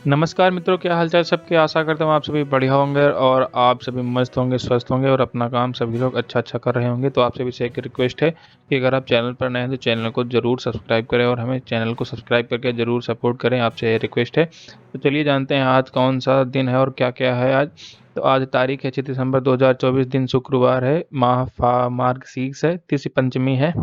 नमस्कार मित्रों, क्या हालचाल सबके। आशा करता हूँ आप सभी बढ़िया होंगे और आप सभी मस्त होंगे, स्वस्थ होंगे और अपना काम सभी लोग अच्छा कर रहे होंगे। तो आप सभी से एक रिक्वेस्ट है कि अगर आप चैनल पर नए हैं तो चैनल को ज़रूर सब्सक्राइब करें और हमें चैनल को सब्सक्राइब करके ज़रूर सपोर्ट करें, आपसे ये रिक्वेस्ट है। तो चलिए जानते हैं आज कौन सा दिन है और क्या क्या है आज। तो आज तारीख है 6 दिसंबर 2024, दिन शुक्रवार है, मार्ग शीर्ष है, तिथि पंचमी है,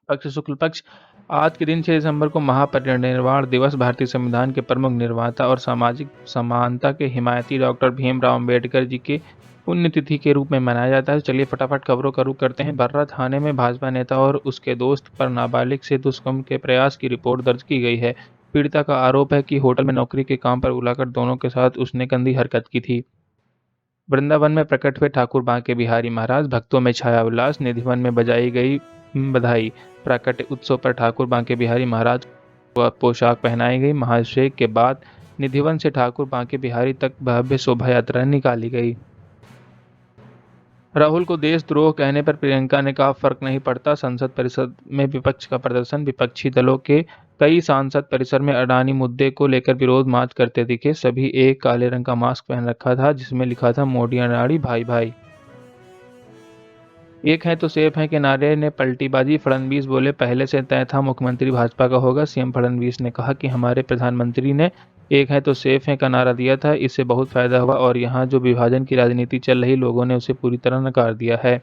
पक्ष शुक्ल पक्ष। आज के दिन 6 दिसंबर को महापरिनिर्वाण दिवस भारतीय संविधान के प्रमुख निर्माता और सामाजिक समानता के हिमायती डॉक्टर भीमराव अंबेडकर जी की पुण्यतिथि के रूप में मनाया जाता है। चलिए फटाफट खबरों का रुख करते हैं। बर्रा थाने में भाजपा नेता और उसके दोस्त पर नाबालिग से दुष्कर्म के प्रयास की रिपोर्ट दर्ज की गई है। पीड़िता का आरोप है कि होटल में नौकरी के काम पर बुलाकर दोनों के साथ उसने गंदी हरकत की थी। वृंदावन में प्रकट हुए ठाकुर बांके बिहारी महाराज, भक्तों में छाया उल्लास, निधिवन में बजाई गई बधाई। प्राकट्य उत्सव पर ठाकुर बांके बिहारी महाराज को पोशाक पहनाई गई। महाभिषेक के बाद निधिवन से ठाकुर बांके बिहारी तक भव्य शोभा यात्रा निकाली गई। राहुल को देशद्रोह कहने पर प्रियंका ने कहा, फर्क नहीं पड़ता। संसद परिसर में विपक्ष का प्रदर्शन, विपक्षी दलों के कई सांसद परिसर में अडानी मुद्दे को लेकर विरोध मार्च करते दिखे। सभी एक काले रंग का मास्क पहन रखा था जिसमें लिखा था, मोदी अडानी भाई भाई। एक है तो सेफ है के नारे ने पलटीबाजी, फडणवीस बोले पहले से तय था मुख्यमंत्री भाजपा का होगा। सीएम फडणवीस ने कहा कि हमारे प्रधानमंत्री ने एक है तो सेफ है का नारा दिया था, इससे बहुत फायदा हुआ और यहाँ जो विभाजन की राजनीति चल रही लोगों ने उसे पूरी तरह नकार दिया है।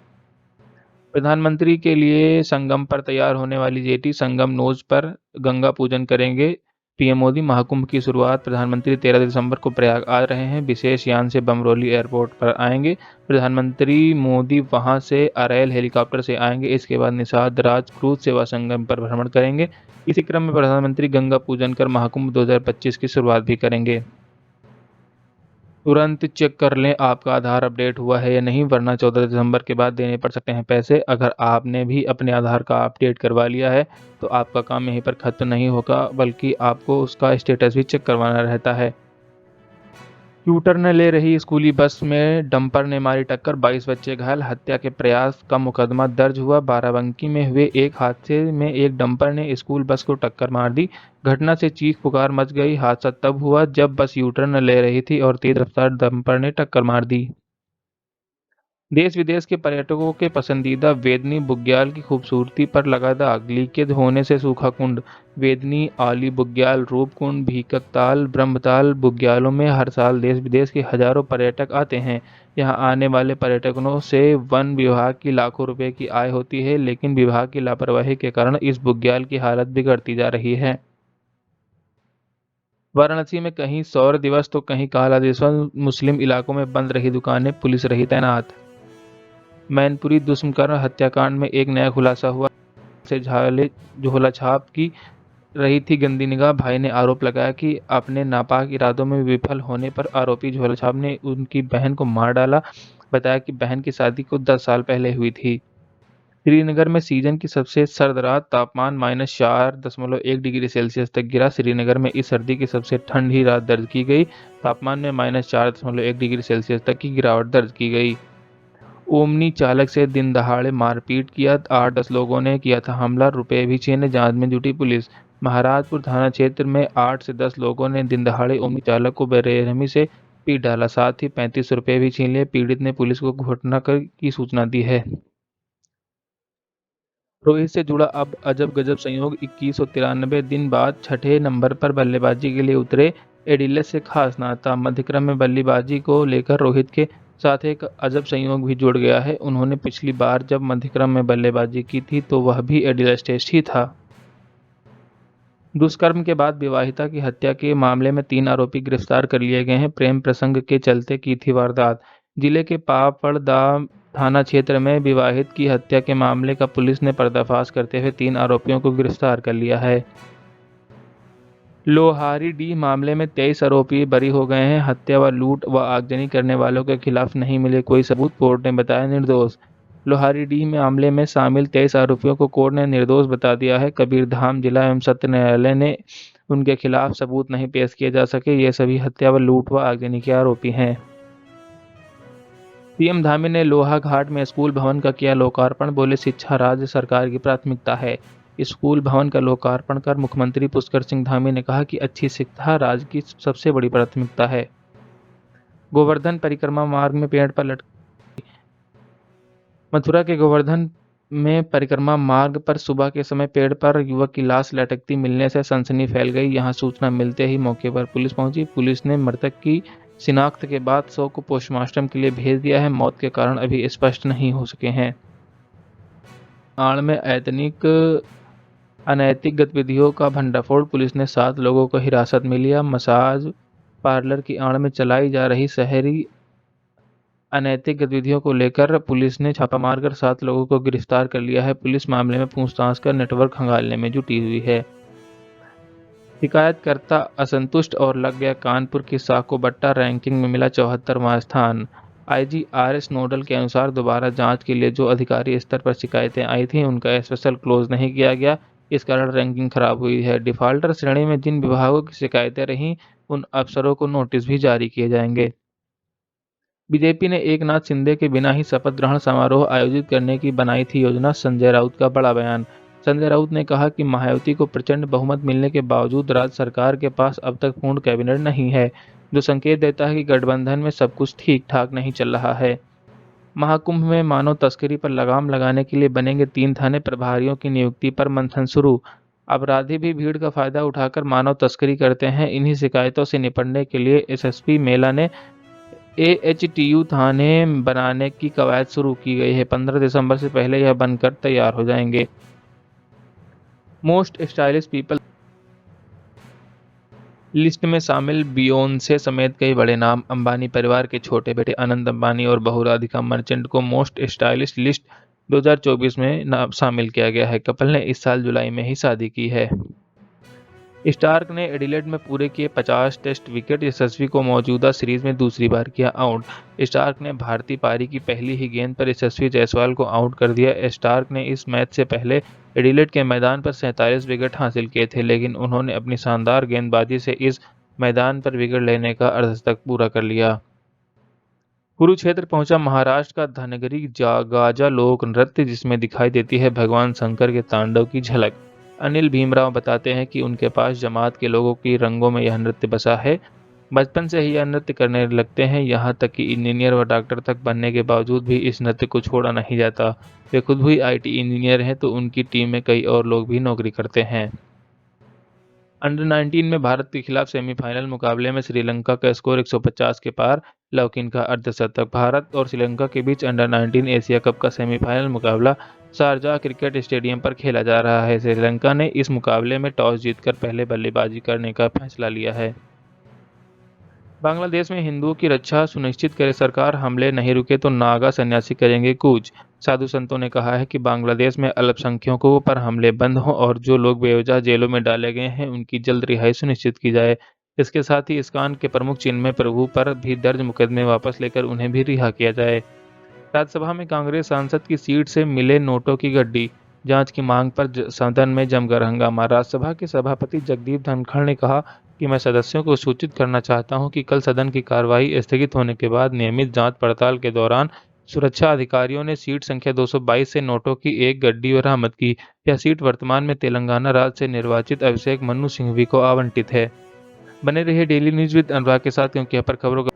प्रधानमंत्री के लिए संगम पर तैयार होने वाली जेटी संगम नोज पर गंगा पूजन करेंगे पीएम मोदी। महाकुंभ की शुरुआत प्रधानमंत्री 13 दिसंबर को प्रयाग आ रहे हैं। विशेष यान से बमरोली एयरपोर्ट पर आएंगे प्रधानमंत्री मोदी, वहां से अरैल हेलीकॉप्टर से आएंगे। इसके बाद निषाद राज क्रूज सेवा संगम पर भ्रमण करेंगे। इसी क्रम में प्रधानमंत्री गंगा पूजन कर महाकुंभ 2025 की शुरुआत भी करेंगे। तुरंत चेक कर लें आपका आधार अपडेट हुआ है या नहीं, वरना 14 दिसंबर के बाद देने पड़ सकते हैं पैसे। अगर आपने भी अपने आधार का अपडेट करवा लिया है तो आपका काम यहीं पर खत्म नहीं होगा, बल्कि आपको उसका स्टेटस भी चेक करवाना रहता है। यू-टर्न ले रही स्कूली बस में डंपर ने मारी टक्कर, 22 बच्चे घायल। हत्या के प्रयास का मुकदमा दर्ज हुआ। बाराबंकी में हुए एक हादसे में एक डंपर ने स्कूल बस को टक्कर मार दी। घटना से चीख पुकार मच गई। हादसा तब हुआ जब बस यू-टर्न ले रही थी और तेज रफ्तार डंपर ने टक्कर मार दी। देश विदेश के पर्यटकों के पसंदीदा वेदनी बुग्याल की खूबसूरती पर लगा दाग, लीकेज होने से सूखा कुंड। वेदनी, आली बुग्याल, रूप कुंड, भीककताल, ब्रह्मताल बुग्यालों में हर साल देश विदेश के हजारों पर्यटक आते हैं। यहाँ आने वाले पर्यटकों से वन विभाग की लाखों रुपए की आय होती है, लेकिन विभाग की लापरवाही के कारण इस बुग्याल की हालत बिगड़ती जा रही है। वाराणसी में कहीं सौर दिवस तो कहीं काला दिवस, मुस्लिम इलाकों में बंद रही दुकानें, पुलिस रही तैनात। मैनपुरी दुष्कर्म हत्याकांड में एक नया खुलासा हुआ। से झोला छाप की रही थी गंदी निगाह। भाई ने आरोप लगाया कि अपने नापाक इरादों में विफल होने पर आरोपी झोला छाप ने उनकी बहन को मार डाला। बताया कि बहन की शादी को 10 साल पहले हुई थी। श्रीनगर में सीजन की सबसे सर्द रात, तापमान -4.1 डिग्री सेल्सियस तक गिरा। श्रीनगर में इस सर्दी की सबसे ठंडी रात दर्ज की गई। तापमान में -4.1 डिग्री सेल्सियस तक की गिरावट दर्ज की गई। ओमनी चालक से दिन दहाड़े मारपीट किया, 8-10 लोगों ने किया था हमला, रुपए भी छीने, जांच में जुटी पुलिस। महाराजपुर थाना क्षेत्र में 8 से 10 लोगों ने दिन दहाड़े ओमनी चालक को बेरहमी से पीट डाला, साथ ही 35 रुपए भी छीन लिए। पीड़ित ने पुलिस को घटना की सूचना दी है। रोहित से जुड़ा अब अजब गजब संयोग, 2193 दिन बाद छठे नंबर पर बल्लेबाजी के लिए उतरे एडिलेस से खास नाता। मध्यक्रम में बल्लेबाजी को लेकर रोहित के साथ एक अजब संयोग भी जुड़ गया है। उन्होंने पिछली बार जब मध्यक्रम में बल्लेबाजी की थी तो वह भी एडिलेस टेस्ट ही था। दुष्कर्म के बाद विवाहिता की हत्या के मामले में 3 आरोपी गिरफ्तार कर लिए गए हैं। प्रेम प्रसंग के चलते की थी वारदात। जिले के पापड़दा थाना क्षेत्र में विवाहित की हत्या के मामले का पुलिस ने पर्दाफाश करते हुए 3 आरोपियों को गिरफ्तार कर लिया है। लोहारीडीह मामले में 23 आरोपी बरी हो गए हैं। हत्या व लूट व आगजनी करने वालों के खिलाफ नहीं मिले कोई सबूत, कोर्ट ने बताया निर्दोष। लोहारीडीह मामले में शामिल 23 आरोपियों को कोर्ट ने निर्दोष बता दिया है। कबीरधाम जिला एवं सत्र न्यायालय ने उनके खिलाफ सबूत नहीं पेश किए जा सके। ये सभी हत्या व लूट व आगजनी के आरोपी हैं। सीएम धामी ने लोहा घाट में स्कूल भवन का किया लोकार्पण, बोले शिक्षा राज्य सरकार की प्राथमिकता है। स्कूल भवन का लोकार्पण कर मुख्यमंत्री पुष्कर सिंह धामी ने कहा कि अच्छी शिक्षा राज्य की सबसे बड़ी प्राथमिकता है। गोवर्धन परिक्रमा मार्ग में पेड़ पर मथुरा के गोवर्धन में परिक्रमा मार्ग पर सुबह के समय पेड़ पर युवक की लाश लटकती मिलने से सनसनी फैल गई। यहां सूचना मिलते ही मौके पर पुलिस पहुंची। पुलिस ने मृतक की शिनाख्त के बाद शव को पोस्टमार्टम के लिए भेज दिया है। मौत के कारण अभी स्पष्ट नहीं हो सके हैं। आड़ में अनैतिक गतिविधियों का भंडाफोड़, पुलिस ने 7 लोगों को हिरासत में लिया। मसाज पार्लर की आड़ में चलाई जा रही शहरी अनैतिक गतिविधियों को लेकर पुलिस ने छापा मारकर 7 लोगों को गिरफ्तार कर लिया है। पुलिस मामले में पूछताछ कर नेटवर्क खंगालने में जुटी हुई है। शिकायतकर्ता असंतुष्ट और लग गया कानपुर की साको बट्टा, रैंकिंग में मिला 74वां स्थान। आईजी आरएस नोडल के अनुसार दोबारा जांच के लिए जो अधिकारी स्तर पर शिकायतें आई थीं उनका स्पेशल क्लोज नहीं किया गया, इस कारण रैंकिंग खराब हुई है। डिफाल्टर श्रेणी में जिन विभागों की शिकायतें रहीं उन अफसरों को नोटिस भी जारी किए जाएंगे। बीजेपी ने एकनाथ शिंदे के बिना ही शपथ ग्रहण समारोह आयोजित करने की बनाई थी योजना, संजय राउत का बड़ा बयान। संजय राउत ने कहा कि मायावती को प्रचंड बहुमत मिलने के बावजूद राज्य सरकार के पास अब तक पूर्ण कैबिनेट नहीं है, जो संकेत देता है कि गठबंधन में सब कुछ ठीक ठाक नहीं चल रहा है। महाकुंभ में मानव तस्करी पर लगाम लगाने के लिए बनेंगे 3 थाने, प्रभारियों की नियुक्ति पर मंथन शुरू। अपराधी भी भीड़ का फायदा उठाकर मानव तस्करी करते हैं। इन्हीं शिकायतों से निपटने के लिए एसएसपी मेला ने एएचटीयू थाने बनाने की कवायद शुरू की गई है। 15 दिसंबर से पहले यह बनकर तैयार हो जाएंगे। मोस्ट स्टाइलिश पीपल लिस्ट में शामिल बियोंसे समेत कई बड़े नाम। अंबानी परिवार के छोटे बेटे अनंत अंबानी और बहू राधिका मर्चेंट को मोस्ट स्टाइलिश लिस्ट 2024 में शामिल किया गया है। कपल ने इस साल जुलाई में ही शादी की है। स्टार्क ने एडिलेड में पूरे किए 50 टेस्ट विकेट, यशस्वी को मौजूदा सीरीज में दूसरी बार किया आउट। स्टार्क ने भारतीय पारी की पहली ही गेंद पर यशस्वी जायसवाल को आउट कर दिया। स्टार्क ने इस मैच से पहले एडिलेड के मैदान पर 47 विकेट हासिल किए थे, लेकिन उन्होंने अपनी शानदार गेंदबाजी से इस मैदान पर विकेट लेने का अर्धशतक पूरा कर लिया। कुरुक्षेत्र पहुंचा महाराष्ट्र का धनगरी गाजा लोक नृत्य, जिसमें दिखाई देती है भगवान शंकर के तांडव की झलक। अनिल भीमराव बताते हैं कि उनके पास जमात के लोगों की रंगों में यह नृत्य बसा है। बचपन से ही यह नृत्य करने लगते हैं, यहाँ तक कि इंजीनियर व डॉक्टर तक बनने के बावजूद भी इस नृत्य को छोड़ा नहीं जाता। वे खुद भी आईटी इंजीनियर हैं, तो उनकी टीम में कई और लोग भी नौकरी करते हैं। अंडर 19 में भारत के खिलाफ सेमीफाइनल मुकाबले में श्रीलंका का स्कोर 150 के पार, लौकिन का अर्धशतक। भारत और श्रीलंका के बीच अंडर 19 एशिया कप का सेमीफाइनल मुकाबला शारजाह क्रिकेट स्टेडियम पर खेला जा रहा है। श्रीलंका ने इस मुकाबले में टॉस जीतकर पहले बल्लेबाजी करने का फैसला लिया है। बांग्लादेश में हिंदुओं की रक्षा सुनिश्चित करे सरकार, हमले नहीं रुके तो नागा सन्यासी करेंगे कूच। साधु संतों ने कहा है कि बांग्लादेश में अल्पसंख्यकों पर हमले बंद हों और जो लोग बेवजह जेलों में डाले गए हैं उनकी जल्द रिहाई सुनिश्चित की जाए। इसके साथ ही इस्कान के प्रमुख चिन्मय प्रभु पर भी दर्ज मुकदमे वापस लेकर उन्हें भी रिहा किया जाए। राज्यसभा में कांग्रेस सांसद की सीट से मिले नोटों की गड्डी, जांच की मांग पर सदन में जमकर हंगामा। राज्यसभा के सभापति जगदीप धनखड़ ने कहा कि मैं सदस्यों को सूचित करना चाहता हूं कि कल सदन की कार्रवाई स्थगित होने के बाद नियमित जांच पड़ताल के दौरान सुरक्षा अधिकारियों ने सीट संख्या 222 से नोटों की एक गड्डी बरामद की। यह सीट वर्तमान में तेलंगाना राज्य से निर्वाचित अभिषेक मनु सिंघवी को आवंटित है। बने रहिए डेली न्यूज विद अनुराग के साथ, क्योंकि यहाँ पर खबरों का